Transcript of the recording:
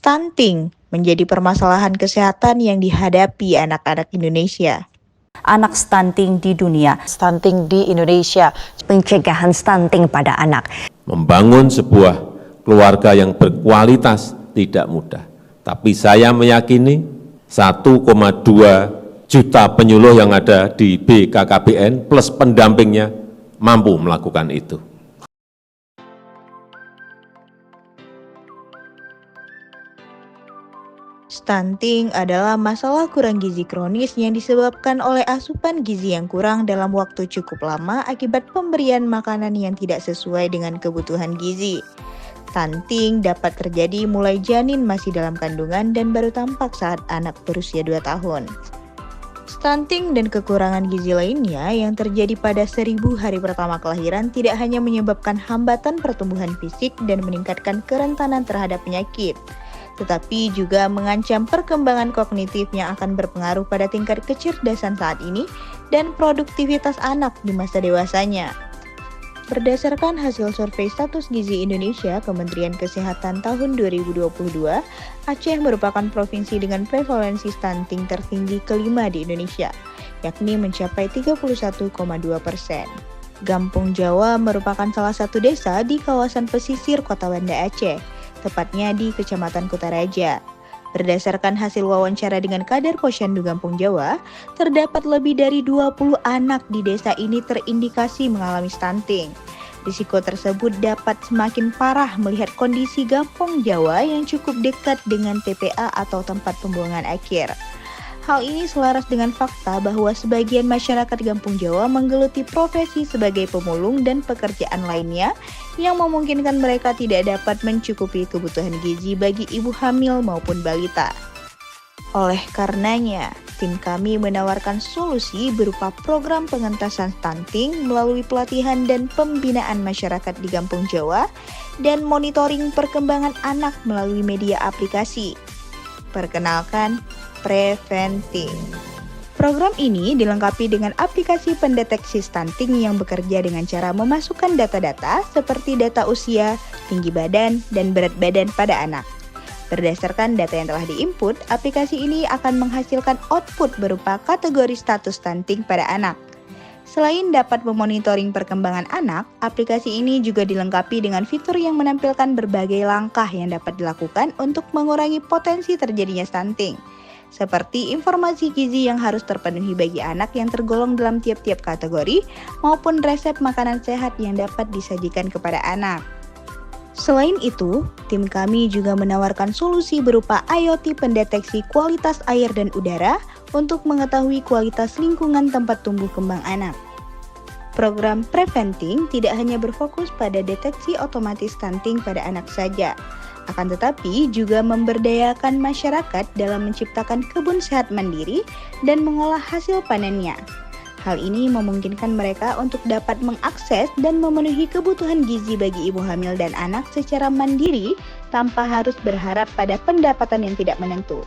Stunting menjadi permasalahan kesehatan yang dihadapi anak-anak Indonesia. Anak stunting di dunia, stunting di Indonesia, pencegahan stunting pada anak. Membangun sebuah keluarga yang berkualitas tidak mudah, tapi saya meyakini 1,2 juta penyuluh yang ada di BKKBN plus pendampingnya mampu melakukan itu. Stunting adalah masalah kurang gizi kronis yang disebabkan oleh asupan gizi yang kurang dalam waktu cukup lama akibat pemberian makanan yang tidak sesuai dengan kebutuhan gizi. Stunting dapat terjadi mulai janin masih dalam kandungan dan baru tampak saat anak berusia 2 tahun. Stunting dan kekurangan gizi lainnya yang terjadi pada 1000 hari pertama kelahiran tidak hanya menyebabkan hambatan pertumbuhan fisik dan meningkatkan kerentanan terhadap penyakit, tetapi juga mengancam perkembangan kognitif yang akan berpengaruh pada tingkat kecerdasan saat ini dan produktivitas anak di masa dewasanya. Berdasarkan hasil survei status gizi Indonesia Kementerian Kesehatan tahun 2022, Aceh merupakan provinsi dengan prevalensi stunting tertinggi kelima di Indonesia, yakni mencapai 31,2%. Gampung Jawa merupakan salah satu desa di kawasan pesisir Kota Banda Aceh, tepatnya di Kecamatan Kutaraja. Berdasarkan hasil wawancara dengan Kadar Posyandu Gampung Jawa, terdapat lebih dari 20 anak di desa ini terindikasi mengalami stunting. Risiko tersebut dapat semakin parah melihat kondisi Gampung Jawa yang cukup dekat dengan TPA atau tempat pembuangan akhir. Hal ini selaras dengan fakta bahwa sebagian masyarakat Gampung Jawa menggeluti profesi sebagai pemulung dan pekerjaan lainnya yang memungkinkan mereka tidak dapat mencukupi kebutuhan gizi bagi ibu hamil maupun balita. Oleh karenanya, tim kami menawarkan solusi berupa program pengentasan stunting melalui pelatihan dan pembinaan masyarakat di Gampung Jawa dan monitoring perkembangan anak melalui media aplikasi. Perkenalkan, Preventing. Program ini dilengkapi dengan aplikasi pendeteksi stunting yang bekerja dengan cara memasukkan data-data seperti data usia, tinggi badan, dan berat badan pada anak. Berdasarkan data yang telah diinput, aplikasi ini akan menghasilkan output berupa kategori status stunting pada anak. Selain dapat memonitoring perkembangan anak, aplikasi ini juga dilengkapi dengan fitur yang menampilkan berbagai langkah yang dapat dilakukan untuk mengurangi potensi terjadinya stunting, seperti informasi gizi yang harus terpenuhi bagi anak yang tergolong dalam tiap-tiap kategori, maupun resep makanan sehat yang dapat disajikan kepada anak. Selain itu, tim kami juga menawarkan solusi berupa IoT pendeteksi kualitas air dan udara untuk mengetahui kualitas lingkungan tempat tumbuh kembang anak. Program Preventing tidak hanya berfokus pada deteksi otomatis stunting pada anak saja, akan tetapi juga memberdayakan masyarakat dalam menciptakan kebun sehat mandiri dan mengolah hasil panennya. Hal ini memungkinkan mereka untuk dapat mengakses dan memenuhi kebutuhan gizi bagi ibu hamil dan anak secara mandiri tanpa harus berharap pada pendapatan yang tidak menentu.